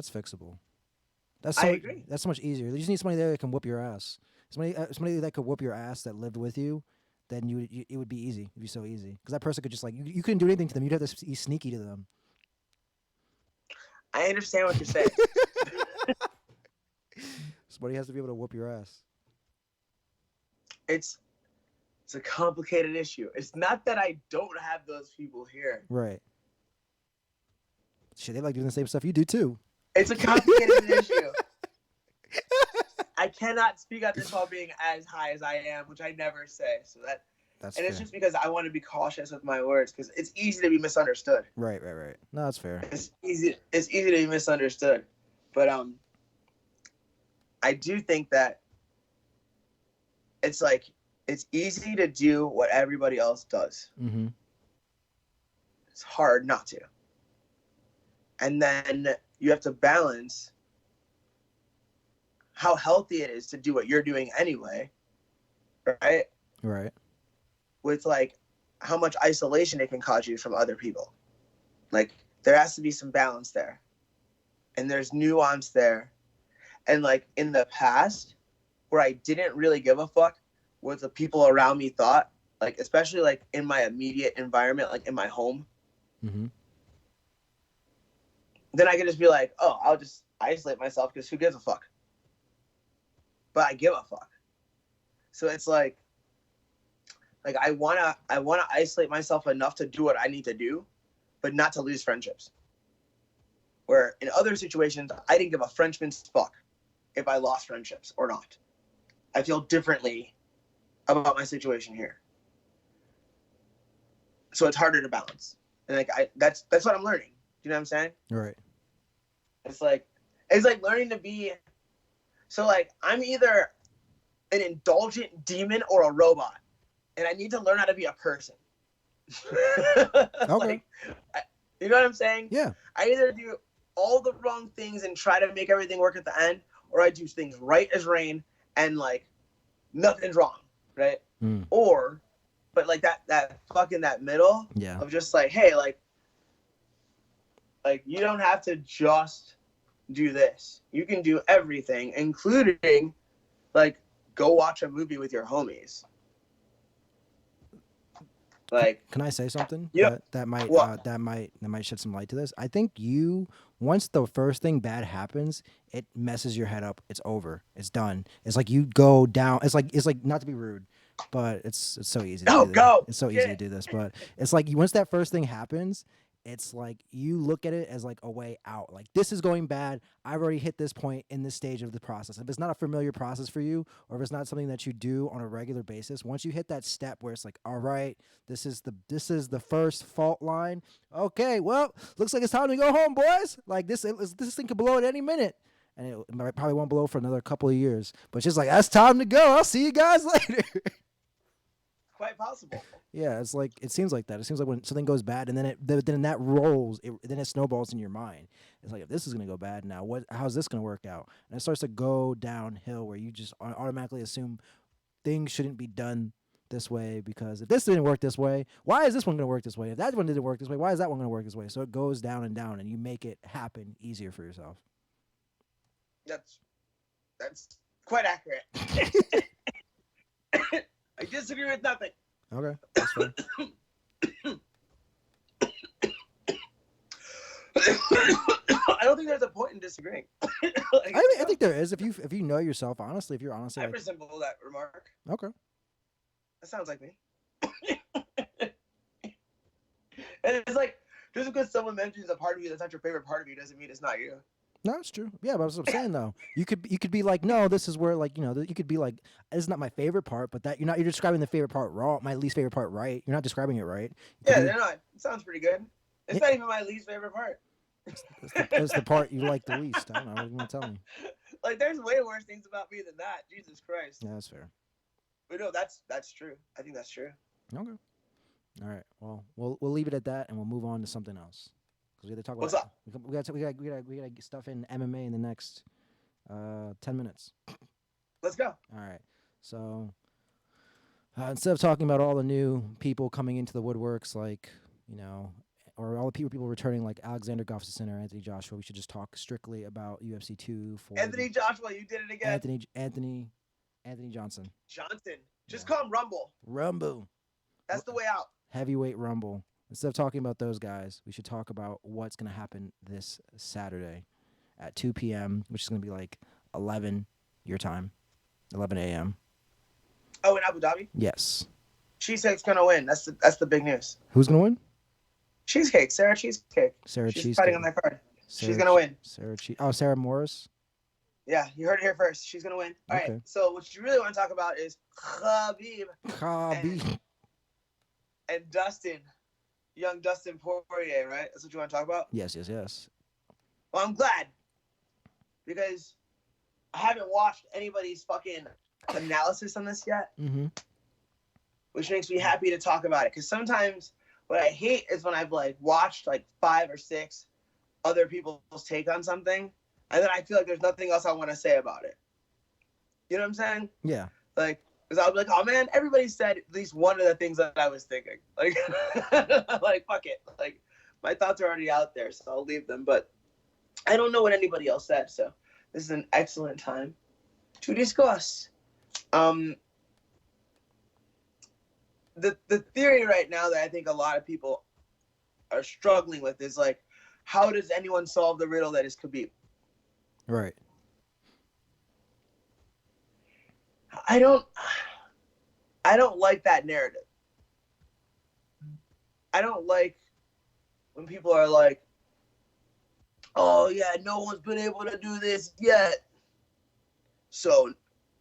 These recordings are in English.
That's fixable. That's I so agree. that's so much easier. You just need somebody there that can whoop your ass. Somebody that could whoop your ass that lived with you. Then it would be easy. It'd be so easy because that person could just like you couldn't do anything to them. You'd have to be sneaky to them. I understand what you're saying. Somebody has to be able to whoop your ass. It's it's a complicated issue. It's not that I don't have those people here. Right. Shit, they like doing the same stuff you do too. It's a complicated issue. I cannot speak on this while being as high as I am, which I never say. So that, That's and it's fair. just because I want to be cautious with my words because it's easy to be misunderstood. Right, right, right. No, that's fair. It's easy to be misunderstood, but I do think that it's like it's easy to do what everybody else does. Mm-hmm. It's hard not to, and then you have to balance how healthy it is to do what you're doing anyway, right? Right. With like how much isolation it can cause you from other people. Like there has to be some balance there, and there's nuance there. And like in the past, where I didn't really give a fuck what the people around me thought, like especially like in my immediate environment, like in my home, Mm-hmm. then I could just be like, oh, I'll just isolate myself because who gives a fuck? But I give a fuck. So it's like I wanna isolate myself enough to do what I need to do, but not to lose friendships. Where in other situations I didn't give a Frenchman's fuck if I lost friendships or not. I feel differently about my situation here. So it's harder to balance. And like that's what I'm learning. Do you know what I'm saying? Right. It's like it's like learning to be so like I'm either an indulgent demon or a robot. And I need to learn how to be a person. Okay. like you know what I'm saying? Yeah. I either do all the wrong things and try to make everything work at the end, or I do things right as rain and like nothing's wrong, right? Mm. Or, but like that fucking that middle Yeah. of just like, hey, like you don't have to just do this. You can do everything, including like go watch a movie with your homies. Like, Can I say something yep. What? that might shed some light to this? I think you once the first thing bad happens, it messes your head up. It's over. It's done. It's like you go down. It's like not to be rude, but it's so easy to No, do this. go. It's so easy to Get do this, but it's like once that first thing happens, it's like you look at it as like a way out. Like this is going bad. I've already hit this point in this stage of the process. If it's not a familiar process for you, or if it's not something that you do on a regular basis, once you hit that step where it's like, all right, this is the first fault line. Okay, well, looks like it's time to go home, boys. Like this thing could blow at any minute. And it probably won't blow for another couple of years. But it's just like, that's time to go. I'll see you guys later. quite possible. Yeah, it's like it seems like that. It seems like when something goes bad, and then that rolls, then it snowballs in your mind. It's like if this is gonna go bad now, how's this gonna work out? And it starts to go downhill where you just automatically assume things shouldn't be done this way because if this didn't work this way, why is this one gonna work this way? If that one didn't work this way, why is that one gonna work this way? So it goes down and down, and you make it happen easier for yourself. That's that's quite accurate. I disagree with nothing. Okay, that's fair. I don't think there's a point in disagreeing. Like, I think there is if you know yourself honestly. If you're honestly I like, resemble that remark. okay, That sounds like me. And it's like just because someone mentions a part of you that's not your favorite part of you doesn't mean it's not you. no, it's true. Yeah, but that's what I'm saying though. You could be like, no, this is where like you could be like, it's not my favorite part, but that you're describing the favorite part wrong, my least favorite part right. You're not describing it right. It could Yeah, be they're not. It sounds pretty good. It's yeah, not even my least favorite part. it's the part you like the least. I don't know. What are you gonna tell me? Like there's way worse things about me than that. Jesus Christ. Yeah, that's fair. But no, that's true. I think that's true. Okay. All right. Well, we'll leave it at that, and we'll move on to something else because we got to talk What's about up? we got to get stuff in MMA in the next 10 minutes. Let's go. All right. So instead of talking about all the new people coming into the woodworks, like you know, or all the people returning, like Alexander Gustafsson or Anthony Joshua, we should just talk strictly about UFC 2 for Anthony Joshua, you did it again. Anthony Johnson. Johnson. Just Yeah. call him Rumble. Rumble. That's the way out. Heavyweight Rumble. Instead of talking about those guys, we should talk about what's going to happen this Saturday at 2 p.m., which is going to be like 11 your time, 11 a.m. Oh, in Abu Dhabi? Yes. Cheesecake's going to win. That's the big news. Who's going to win? Cheesecake. Sarah Cheesecake. Sarah She's Cheesecake. fighting on that card. She's going to win. Sarah Morris? Yeah, you heard it here first. She's going to win. All Okay. right, so what you really want to talk about is Khabib and Dustin. Young Dustin Poirier, right? That's what you want to talk about? Yes. Well, I'm glad. Because I haven't watched anybody's fucking analysis on this yet. Mm-hmm. Which makes me happy to talk about it. Because sometimes what I hate is when I've like watched like 5 or 6 other people's take on something, and then I feel like there's nothing else I want to say about it. You know what I'm saying? Yeah. Like, because I'll be like, oh man, everybody said at least one of the things that I was thinking. Like, like fuck it. Like, my thoughts are already out there, so I'll leave them. But I don't know what anybody else said, so this is an excellent time to discuss. The theory right now that I think a lot of people are struggling with is like, how does anyone solve the riddle that is Khabib? Right. I don't like that narrative. I don't like when people are like, oh yeah, no one's been able to do this yet, so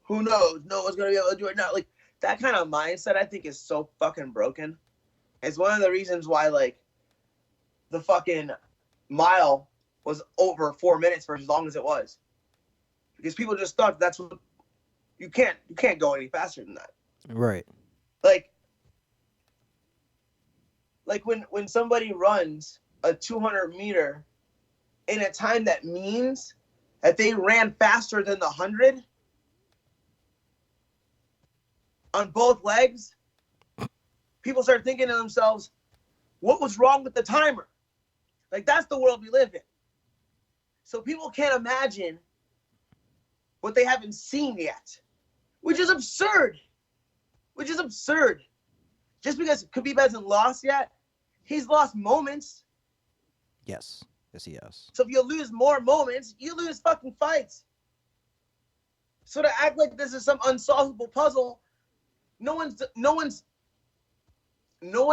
who knows? No one's gonna be able to do it now. Like, that kind of mindset, I think, is so fucking broken. It's one of the reasons why, like, the fucking mile was over 4 minutes for as long as it was, because people just thought that's what you can't go any faster than that. Right. Like when somebody runs a 200 meter in a time that means that they ran faster than the 100 on both legs, people start thinking to themselves, what was wrong with the timer? Like, that's the world we live in. So people can't imagine what they haven't seen yet, which is absurd. Just because Khabib hasn't lost yet, he's lost moments. Yes, he has. So if you lose more moments, you lose fucking fights. So to act like this is some unsolvable puzzle, no one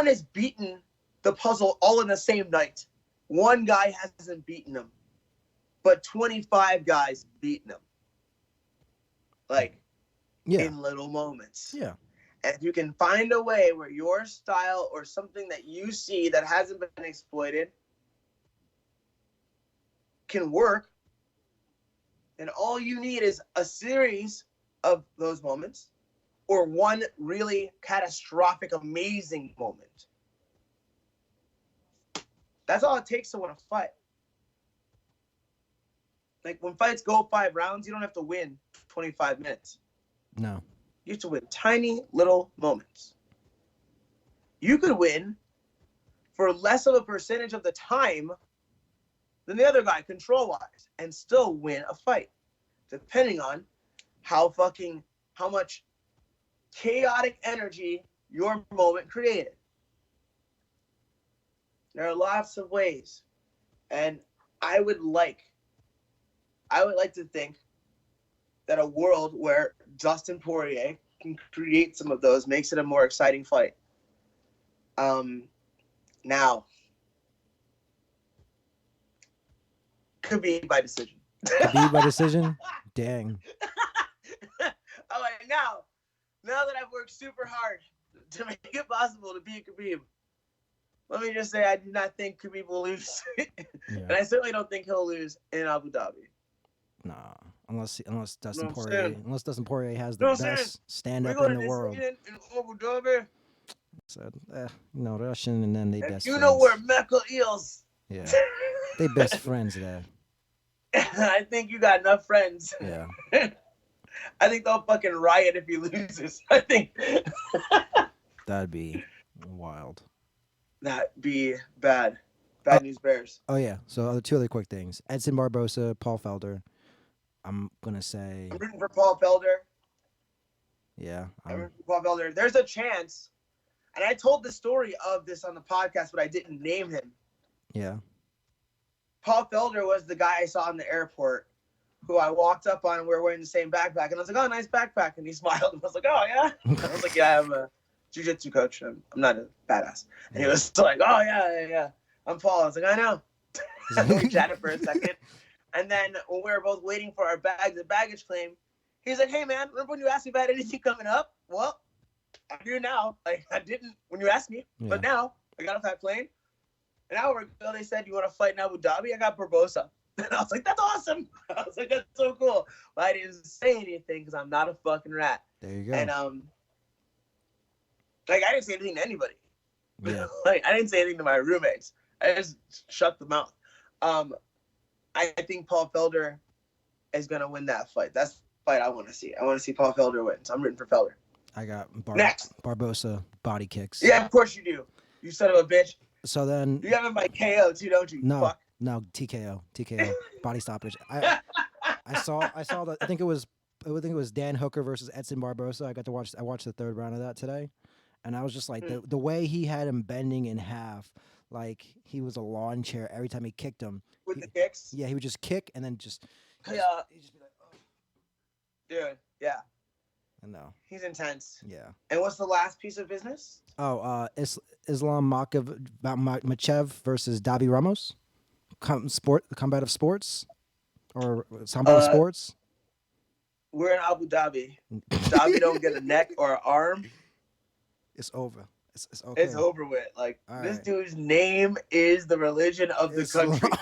has beaten the puzzle all in the same night. One guy hasn't beaten him, but 25 guys beaten him. Like, in little moments. Yeah. And if you can find a way where your style or something that you see that hasn't been exploited can work, then all you need is a series of those moments or one really catastrophic, amazing moment. That's all it takes to win a fight. Like, when fights go 5 rounds, you don't have to win 25 minutes. No. You have to win tiny little moments. You could win for less of a percentage of the time than the other guy, control-wise, and still win a fight, depending on how much chaotic energy your moment created. There are lots of ways, and I would like to think that a world where Dustin Poirier can create some of those makes it a more exciting fight. Now, Khabib by decision. Khabib by decision? Dang. All right, now that I've worked super hard to make it possible to beat Khabib, let me just say I do not think Khabib will lose. And I certainly don't think he'll lose in Abu Dhabi. Nah, unless Dustin No, Poirier has the best stand-up in the world. In Abu Dhabi. So, Russian and then they best You friends. know where Mecca is. Yeah, they best friends there. I think you got enough friends. Yeah. I think they'll fucking riot if he loses. I think That'd be wild. that'd be bad. Bad News Bears. Oh yeah. So two other quick things: Edson Barbosa, Paul Felder. I'm gonna say I'm rooting for Paul Felder. yeah. I'm rooting for Paul Felder. There's a chance, and I told the story of this on the podcast, but I didn't name him. Yeah. Paul Felder was the guy I saw in the airport who I walked up on and we were wearing the same backpack. And I was like, oh, nice backpack. And he smiled and I was like, oh, yeah? I was like, yeah, I'm a jiu-jitsu coach. I'm not a badass. And he was like, oh, yeah. I'm Paul. I was like, I know. We chatted for a second. And then when we were both waiting for our bags at baggage claim, he's like, hey, man, remember when you asked me about anything coming up? Well, I do now. Like, I didn't when you asked me. Yeah. But now I got off that plane. An hour ago, they said, you want to fight in Abu Dhabi? I got Barbosa. And I was like, that's awesome. I was like, that's so cool. But I didn't say anything because I'm not a fucking rat. There you go. And, like, I didn't say anything to anybody. Yeah. Like, I didn't say anything to my roommates. I just shut the mouth. I think Paul Felder is going to win that fight. That's the fight I want to see. I want to see Paul Felder win. So I'm rooting for Felder. I got Next. Barbosa body kicks. Yeah, of course you do. You son of a bitch. So then You have him by KO too, don't you? no, Fuck. no TKO body stoppage. I saw that. I think it was Dan Hooker versus Edson Barbosa. I watched the third round of that today, and I was just like the way he had him bending in half, like he was a lawn chair every time he kicked him. With the kicks? Yeah, he would just kick and then just Yeah. he'd just be like, oh. Dude, yeah. No. He's intense. Yeah. And what's the last piece of business? Oh, Islam Makhachev versus Davi Ramos. Combat of sports, or Sambo sports. We're in Abu Dhabi. Dhabi don't get a neck or an arm. It's over. It's okay. It's over with. Like All this right. dude's name is the religion of the Islam. country.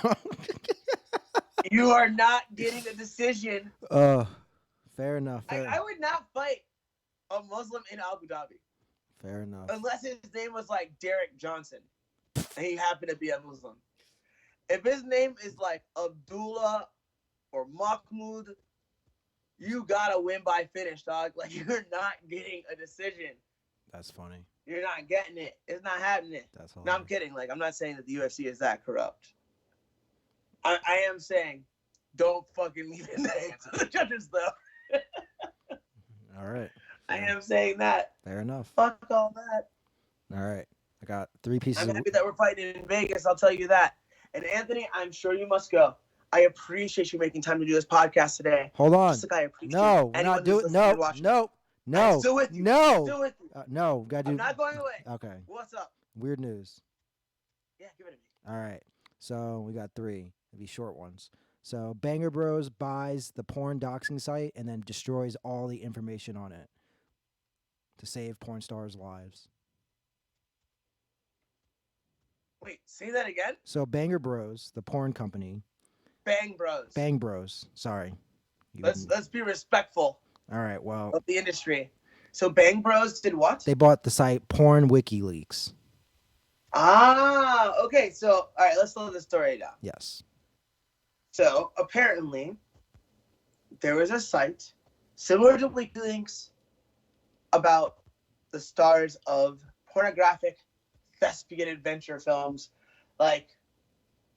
You are not getting a decision. Fair enough. I would not fight a Muslim in Abu Dhabi Fair enough. unless his name was like Derek Johnson and he happened to be a Muslim. If his name is like Abdullah or Mahmoud, you gotta win by finish, dog. Like you're not getting a decision. That's funny. You're not getting it. It's not happening. That's No, hilarious. I'm kidding. Like I'm not saying that the UFC is that corrupt. I am saying don't fucking leave the names of the judges though. All right. I Fair. am saying that. Fair enough. Fuck all that. All right. I got 3 pieces. I'm of happy that we're fighting in Vegas. I'll tell you that. And Anthony, I'm sure you must go. I appreciate you making time to do this podcast today. Hold on. Just like I appreciate No, we're anyone not who's doing. listening and No, watching. no, I'm no, still with you. I'm no, still with you. no. Gotta do. I'm not going away. Okay. What's up? Weird news. Yeah, give it to me. All right. So we got 3. It'll be short ones. So Banger Bros buys the porn doxing site and then destroys all the information on it to save porn stars' lives. Wait, say that again? So Banger Bros, the porn company, Bang Bros. Bang Bros. Sorry. You Let's wouldn't- be respectful All right. Well, of the industry. So Bang Bros did what? they bought the site Porn WikiLeaks. Ah, okay. So all right, let's slow the story down. Yes. So apparently, there was a site similar to WikiLeaks about the stars of pornographic thespian adventure films, like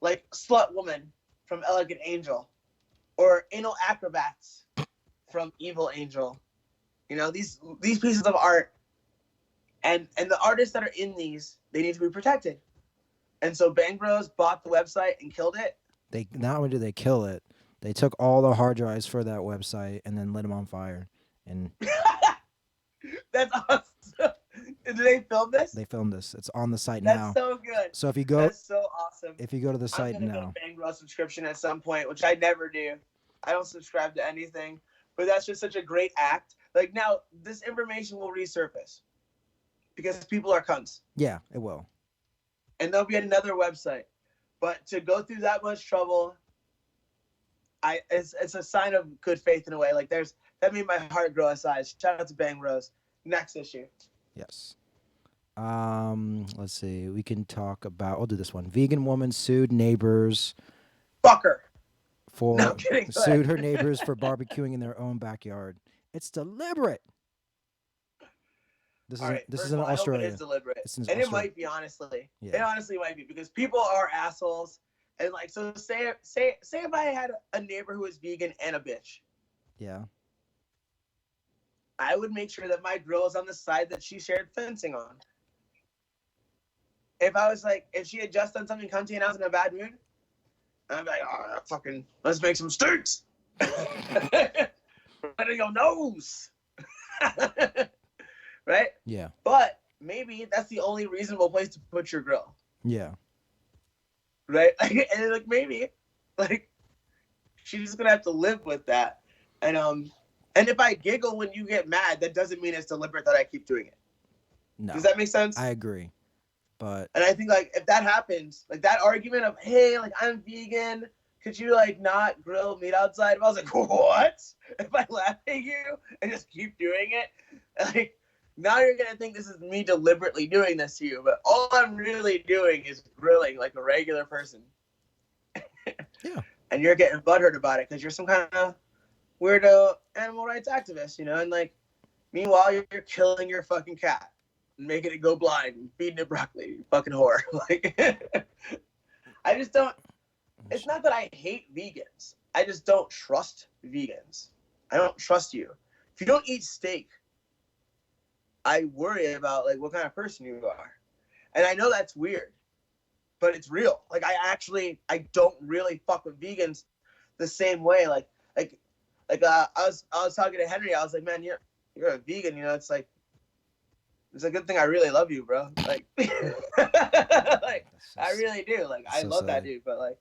Slut Woman from Elegant Angel, or Anal Acrobats from Evil Angel. You know, these pieces of art, and the artists that are in these, they need to be protected. And so Bang Bros bought the website and killed it. They not only did they kill it, they took all the hard drives for that website and then lit them on fire. And That's awesome. Did they film this? they filmed this. It's on the site That's now. so good. So if you go That's so awesome. to the I'm site gonna get now, a Bang Bros subscription at some point, which I never do. I don't subscribe to anything, but that's just such a great act. Like now, this information will resurface because people are cunts, yeah, it will. and there'll be another website. But to go through that much trouble, it's a sign of good faith in a way. Like that made my heart grow a size. Shout out to Bang Bros. Next issue. Yes. Let's see. We can talk about. We'll do this one. Vegan woman sued neighbors Fucker. for No, I'm kidding. Go sued ahead. her neighbors for barbecuing in their own backyard. It's deliberate. This All isn't. right. This First isn't of all, I hope it Australia. is deliberate, This is and it Australia. might be honestly. It Yeah. honestly might be because people are assholes, and like so. Say if I had a neighbor who was vegan and a bitch, Yeah. I would make sure that my grill is on the side that she shared fencing on. If I was like, if she had just done something cunty and I was in a bad mood, I'm like, oh, fucking, let's make some steaks. Right in your nose. Right? Yeah. But maybe that's the only reasonable place to put your grill. Yeah. Right? And like maybe, like, she's just gonna have to live with that. And if I giggle when you get mad, that doesn't mean it's deliberate that I keep doing it. No. Does that make sense? I agree, but And I think like if that happens, like that argument of hey, like I'm vegan, could you like not grill meat outside? If I was like, what? If I laugh at you and just keep doing it, like now you're gonna think this is me deliberately doing this to you, but all I'm really doing is grilling like a regular person. Yeah. And you're getting butthurt about it because you're some kind of weirdo animal rights activist, you know? And like, meanwhile, you're killing your fucking cat and making it go blind and feeding it broccoli, you fucking whore. Like, I just don't. It's not that I hate vegans. I just don't trust vegans. I don't trust you. If you don't eat steak, I worry about like what kind of person you are. And I know that's weird, but it's real. Like I don't really fuck with vegans the same way. I was talking to Henry. I was like, man, you're a vegan. You know, it's like it's a good thing I really love you, bro. Like, like I really do. Like I so love that sad. dude, but like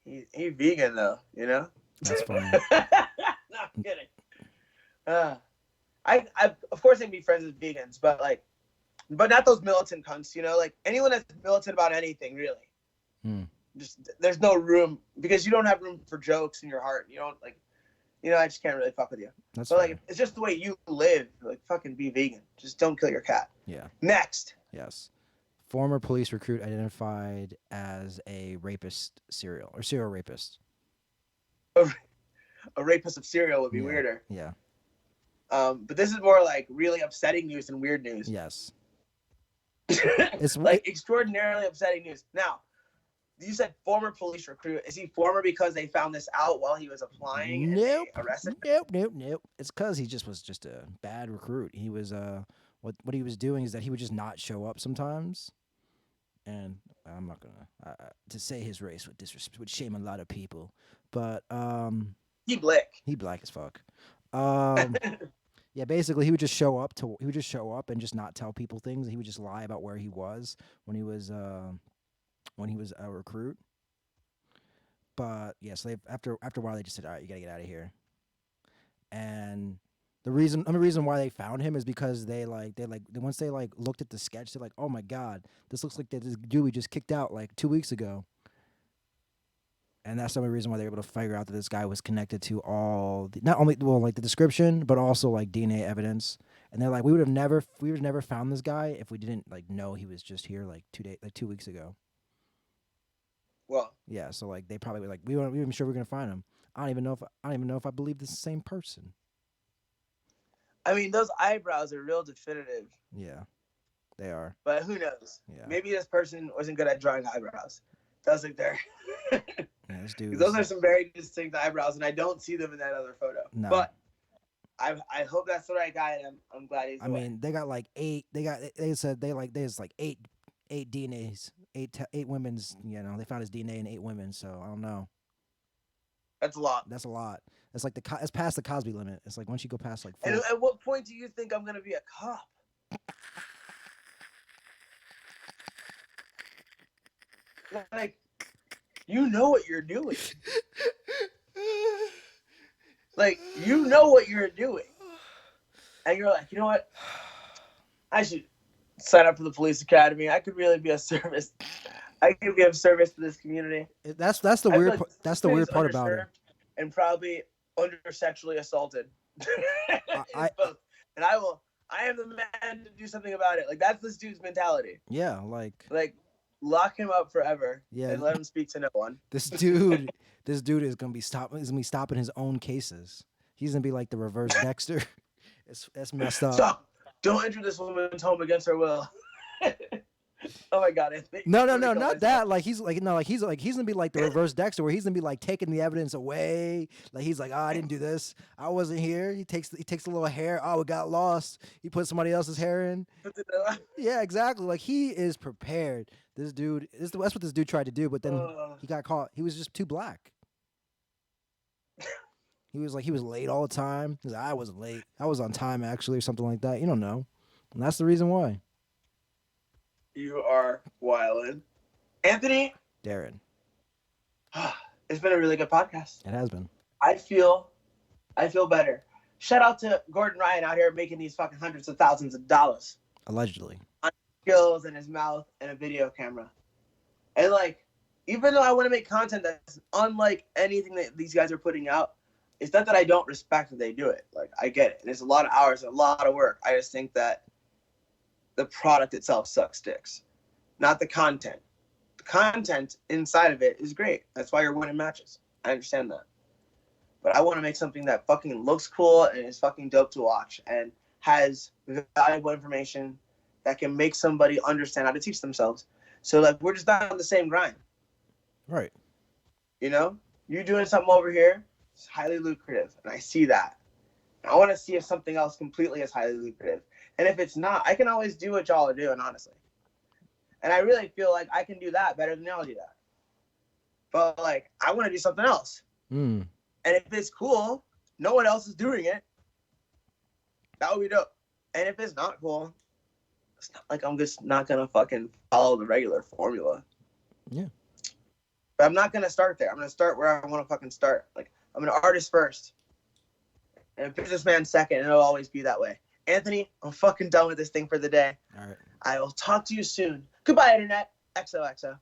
he vegan though. You know. That's funny. No, I'm kidding. I of course I can be friends with vegans, but not those militant cunts, you know, like anyone that's militant about anything, really. Just there's no room because you don't have room for jokes in your heart. You don't like, you know, I just can't really fuck with you. That's But fair. like, it's just the way you live. Like, fucking be vegan. Just don't kill your cat. Yeah. Next. Yes. Former police recruit identified as a serial rapist. A rapist of cereal would be Yeah. weirder. Yeah. But this is more like really upsetting news than weird news. Yes. It's like extraordinarily upsetting news. Now, you said former police recruit. Is he former because they found this out while he was applying and they arrested him? Nope. It's because he just was just a bad recruit. He was what he was doing is that he would just not show up sometimes. And I'm not gonna to say his race would shame a lot of people, but He black as fuck. Yeah, basically he would just show up and just not tell people things. He would just lie about where he was when he was a recruit. But yeah, so after a while they just said, all right, you gotta get out of here. And the reason why they found him is because they once they looked at the sketch, they're like, oh my god, this looks like this dude we just kicked out like 2 weeks ago. And that's the only reason why they were able to figure out that this guy was connected to all not only the description, but also like DNA evidence. And they're like, we would have never found this guy if we didn't know he was just here like 2 weeks ago. Well, yeah, so like they probably were like, we weren't even sure we're gonna find him. I don't even know if I believe this is the same person. I mean, those eyebrows are real definitive. Yeah, they are. But who knows? Yeah. Maybe this person wasn't good at drawing eyebrows. Does like they're. Yeah, this dude. Those are some very distinct eyebrows, and I don't see them in that other photo. No. But I hope that's the right guy, and I'm glad he's. I mean, they got like eight. They said there's like eight DNAs, eight women's. You know, they found his DNA in 8 women. So I don't know. That's a lot. That's a lot. It's like it's past the Cosby limit. It's like once you go past like 4. And at what point do you think I'm gonna be a cop? Like, you know what you're doing. Like, you know what you're doing. And you're like, you know what? I should sign up for the police academy. I could really be of service. I could be of service to this community. That's the weird. That's the weird part about it. And probably under sexually assaulted. And I am the man to do something about it. Like, that's this dude's mentality. Yeah, like lock him up forever. Yeah, and let him speak to no one. This dude is gonna be stopping his own cases. He's gonna be like the reverse Dexter. It's messed up. Don't enter this woman's home against her will. Oh my god! No, not that. Like he's gonna be like the reverse Dexter, where he's gonna be like taking the evidence away. Like he's like, oh, I didn't do this. I wasn't here. He takes a little hair. Oh, it got lost. He put somebody else's hair in. Yeah, exactly. Like he is prepared. This dude, that's what this dude tried to do, but then he got caught. He was just too black. He was late all the time. He's like, I wasn't late. I was on time actually, or something like that. You don't know, and that's the reason why. You are wildin'. Anthony? Darren. It's been a really good podcast. It has been. I feel better. Shout out to Gordon Ryan out here making these fucking hundreds of thousands of dollars. Allegedly. On skills in his mouth and a video camera. And like, even though I want to make content that's unlike anything that these guys are putting out, it's not that I don't respect that they do it. Like, I get it. And it's a lot of hours and a lot of work. I just think that the product itself sucks dicks, not the content. The content inside of it is great. That's why you're winning matches. I understand that. But I want to make something that fucking looks cool and is fucking dope to watch and has valuable information that can make somebody understand how to teach themselves. So like, we're just not on the same grind. Right. You know, you're doing something over here. It's highly lucrative. And I see that. I want to see if something else completely is highly lucrative. And if it's not, I can always do what y'all are doing, honestly. And I really feel like I can do that better than y'all do that. But, like, I want to do something else. Mm. And if it's cool, no one else is doing it, that would be dope. And if it's not cool, it's not like I'm just not going to fucking follow the regular formula. Yeah. But I'm not going to start there. I'm going to start where I want to fucking start. Like, I'm an artist first. And a businessman second, and it'll always be that way. Anthony, I'm fucking done with this thing for the day. All right. I will talk to you soon. Goodbye, Internet. XOXO.